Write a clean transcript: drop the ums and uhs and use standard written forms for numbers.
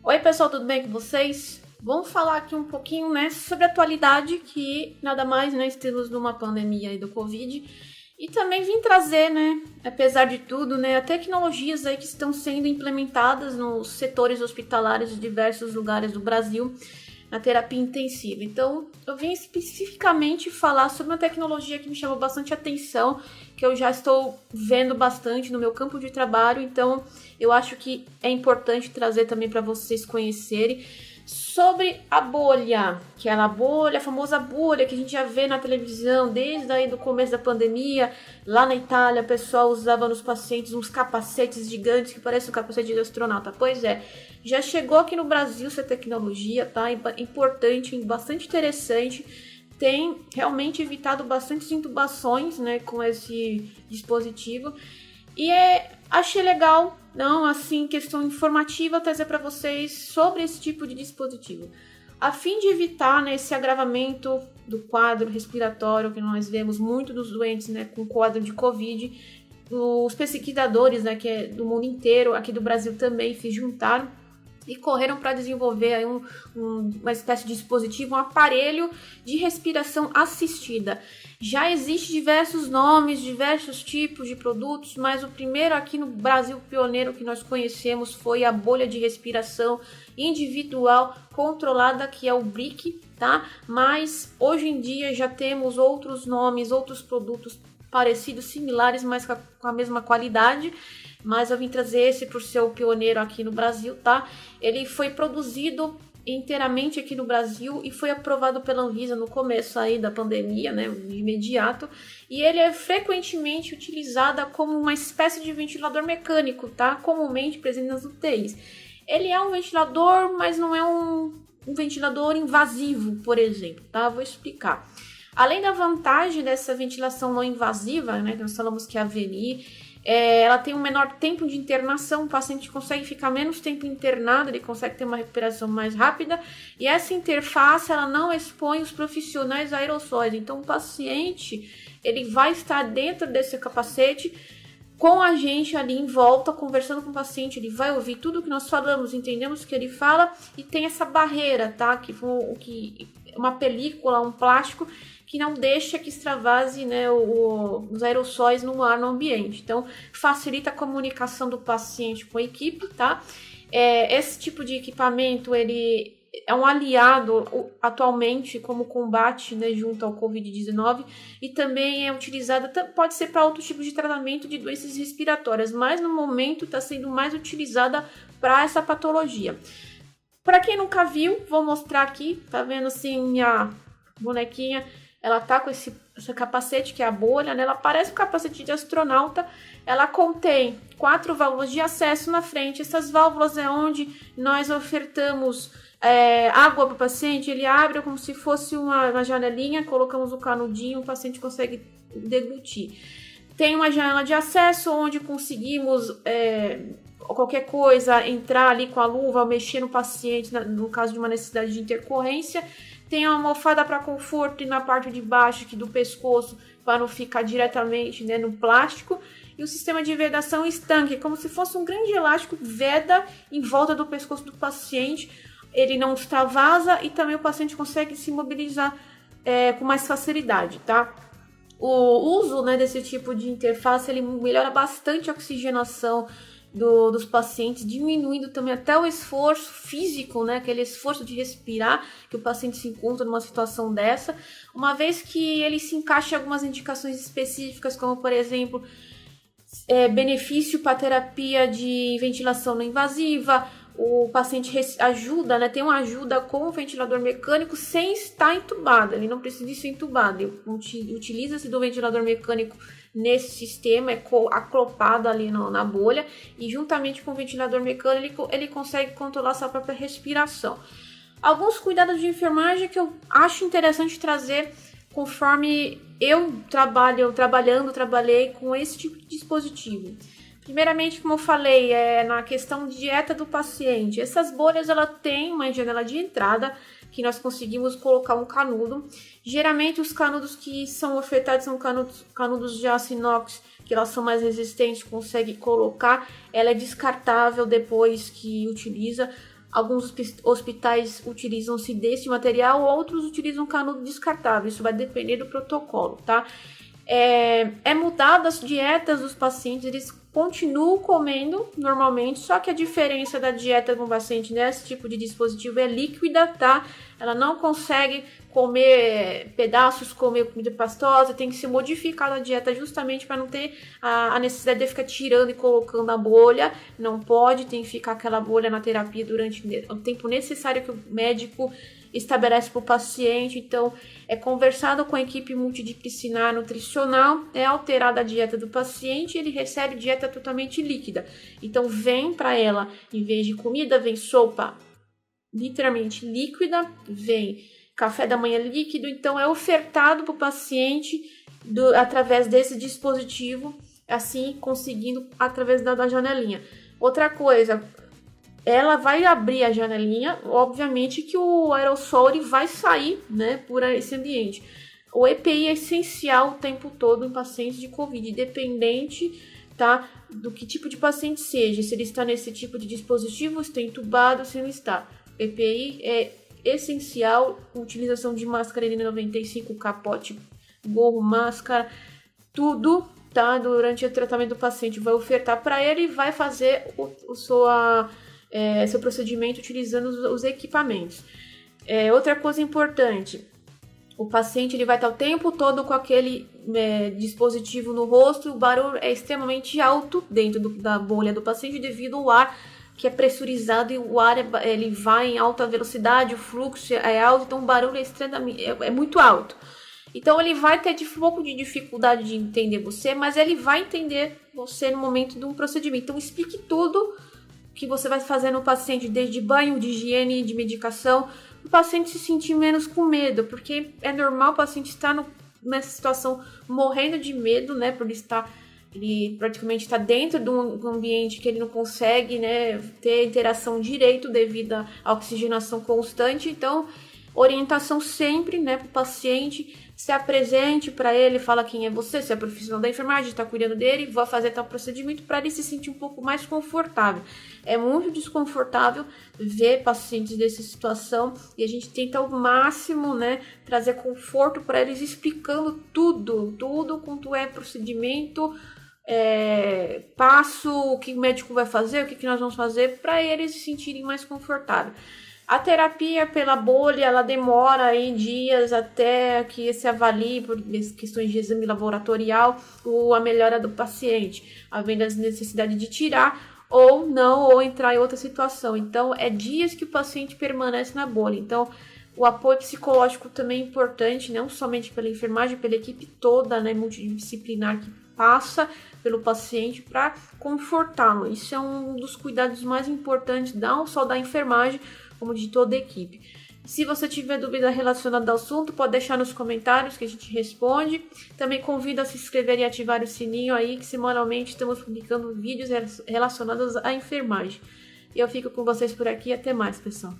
Oi pessoal, tudo bem com vocês? Vamos falar aqui um pouquinho, né, sobre a atualidade, que nada mais, né, estamos numa pandemia aí do Covid, e também vim trazer, né, apesar de tudo, né, tecnologias aí que estão sendo implementadas nos setores hospitalares de diversos lugares do Brasil, na terapia intensiva. Então, eu vim especificamente falar sobre uma tecnologia que me chamou bastante atenção, que eu já estou vendo bastante no meu campo de trabalho, então eu acho que é importante trazer também para vocês conhecerem sobre a bolha, que é a famosa bolha que a gente já vê na televisão desde aí do começo da pandemia. Lá na Itália, o pessoal usava nos pacientes uns capacetes gigantes que parecem um capacete de astronauta. Pois é, já chegou aqui no Brasil essa tecnologia, tá? Importante, bastante interessante. Tem realmente evitado bastantes intubações, né, com esse dispositivo. E achei legal, não, assim, questão informativa, trazer para vocês sobre esse tipo de dispositivo. A fim de evitar, né, esse agravamento do quadro respiratório que nós vemos muito dos doentes, né, com quadro de Covid, os pesquisadores, né, que é do mundo inteiro, aqui do Brasil também, se juntaram e correram para desenvolver aí uma espécie de dispositivo, um aparelho de respiração assistida. Já existem diversos nomes, diversos tipos de produtos, mas o primeiro aqui no Brasil, pioneiro que nós conhecemos, foi a bolha de respiração individual controlada, que é o BRIC, tá? Mas hoje em dia já temos outros nomes, outros produtos parecidos, similares, mas com a mesma qualidade. Mas eu vim trazer esse por ser o pioneiro aqui no Brasil, tá? Ele foi produzido inteiramente aqui no Brasil e foi aprovado pela Anvisa no começo aí da pandemia, né, de imediato, e ele é frequentemente utilizado como uma espécie de ventilador mecânico, tá? Comumente presente nas UTIs. Ele é um ventilador, mas não é um ventilador invasivo, por exemplo, tá? Vou explicar. Além da vantagem dessa ventilação não invasiva, né, que nós falamos que é a VNI, ela tem um menor tempo de internação, o paciente consegue ficar menos tempo internado, ele consegue ter uma recuperação mais rápida, e essa interface ela não expõe os profissionais a aerossóis, então o paciente ele vai estar dentro desse capacete com a gente ali em volta, conversando com o paciente, ele vai ouvir tudo que nós falamos, entendemos o que ele fala, e tem essa barreira, tá? Que uma película, um plástico, que não deixa que extravase, né, os aerossóis no ar, no ambiente. Então, facilita a comunicação do paciente com a equipe, tá? Esse tipo de equipamento, ele é um aliado atualmente como combate, né, junto ao Covid-19, e também é utilizado, pode ser para outros tipos de tratamento de doenças respiratórias, mas no momento está sendo mais utilizada para essa patologia. Para quem nunca viu, vou mostrar aqui, tá vendo assim minha bonequinha? Ela tá com esse capacete, que é a bolha, né? Ela parece um capacete de astronauta. Ela contém 4 válvulas de acesso na frente. Essas válvulas é onde nós ofertamos água para o paciente. Ele abre como se fosse uma janelinha, colocamos o canudinho, o paciente consegue deglutir. Tem uma janela de acesso onde conseguimos qualquer coisa entrar ali com a luva, mexer no paciente, no caso de uma necessidade de intercorrência. Tem uma almofada para conforto e na parte de baixo aqui do pescoço, para não ficar diretamente, né, no plástico. E o sistema de vedação estanque, como se fosse um grande elástico, veda em volta do pescoço do paciente. Ele não extravasa e também o paciente consegue se mobilizar com mais facilidade, tá? O uso, né, desse tipo de interface, ele melhora bastante a oxigenação dos pacientes, diminuindo também até o esforço físico, né, aquele esforço de respirar que o paciente se encontra numa situação dessa, uma vez que ele se encaixa em algumas indicações específicas, como por exemplo, benefício para terapia de ventilação não invasiva. O paciente ajuda, né, tem uma ajuda com o ventilador mecânico sem estar entubado, ele não precisa ser entubado, ele utiliza-se do ventilador mecânico nesse sistema, acoplado ali na bolha, e juntamente com o ventilador mecânico ele consegue controlar sua própria respiração. Alguns cuidados de enfermagem que eu acho interessante trazer conforme eu trabalhei com esse tipo de dispositivo. Primeiramente, como eu falei, na questão de dieta do paciente. Essas bolhas, ela tem uma janela de entrada que nós conseguimos colocar um canudo. Geralmente, os canudos que são ofertados são canudos de aço inox, que elas são mais resistentes, consegue colocar. Ela é descartável depois que utiliza. Alguns hospitais utilizam-se desse material, outros utilizam canudo descartável. Isso vai depender do protocolo, tá? É mudado as dietas dos pacientes, eles continuam comendo normalmente, só que a diferença da dieta de um paciente nesse tipo de dispositivo é líquida, tá? Ela não consegue comer pedaços, comer comida pastosa, tem que ser modificada a dieta justamente para não ter a necessidade de ficar tirando e colocando a bolha. Não pode, tem que ficar aquela bolha na terapia durante o tempo necessário que o médico estabelece para o paciente. Então, é conversado com a equipe multidisciplinar nutricional, é alterada a dieta do paciente, ele recebe dieta totalmente líquida. Então, vem para ela, em vez de comida, vem sopa literalmente líquida, vem café da manhã líquido. Então, é ofertado para o paciente através desse dispositivo, assim, conseguindo através da janelinha. Outra coisa, ela vai abrir a janelinha, obviamente que o aerossol ele vai sair, né, por esse ambiente. O EPI é essencial o tempo todo em pacientes de Covid, independente, tá, do que tipo de paciente seja, se ele está nesse tipo de dispositivo, se está entubado, se não está. EPI é essencial, utilização de máscara N95, capote, gorro, máscara, tudo, tá, durante o tratamento do paciente vai ofertar para ele e vai fazer seu procedimento utilizando os equipamentos. Outra coisa importante, o paciente ele vai estar o tempo todo com aquele dispositivo no rosto, o barulho é extremamente alto dentro da bolha do paciente devido ao ar que é pressurizado e o ar ele vai em alta velocidade, o fluxo é alto, então o barulho é muito alto. Então ele vai ter um pouco de dificuldade de entender você, mas ele vai entender você no momento de um procedimento. Então explique tudo que você vai fazer no paciente, desde banho, de higiene, de medicação, o paciente se sentir menos com medo, porque é normal o paciente estar nessa situação morrendo de medo, né, por ele praticamente está dentro de um ambiente que ele não consegue, né, ter interação direito devido à oxigenação constante. Então, orientação sempre, né, para o paciente, se apresente para ele, fala quem é você, se é profissional da enfermagem, está cuidando dele, vai fazer tal procedimento para ele se sentir um pouco mais confortável. É muito desconfortável ver pacientes dessa situação e a gente tenta ao máximo, né, trazer conforto para eles, explicando tudo quanto é procedimento, passo, o que o médico vai fazer, o que nós vamos fazer para eles se sentirem mais confortáveis. A terapia pela bolha, ela demora aí dias até que se avalie por questões de exame laboratorial a melhora do paciente, havendo a necessidade de tirar ou não, ou entrar em outra situação. Então, é dias que o paciente permanece na bolha. Então, o apoio psicológico também é importante, não somente pela enfermagem, pela equipe toda, né, multidisciplinar que passa pelo paciente para confortá-lo. Isso é um dos cuidados mais importantes, não só da enfermagem, como de toda a equipe. Se você tiver dúvida relacionada ao assunto, pode deixar nos comentários que a gente responde. Também convido a se inscrever e ativar o sininho aí, que semanalmente estamos publicando vídeos relacionados à enfermagem. Eu fico com vocês por aqui. Até mais, pessoal.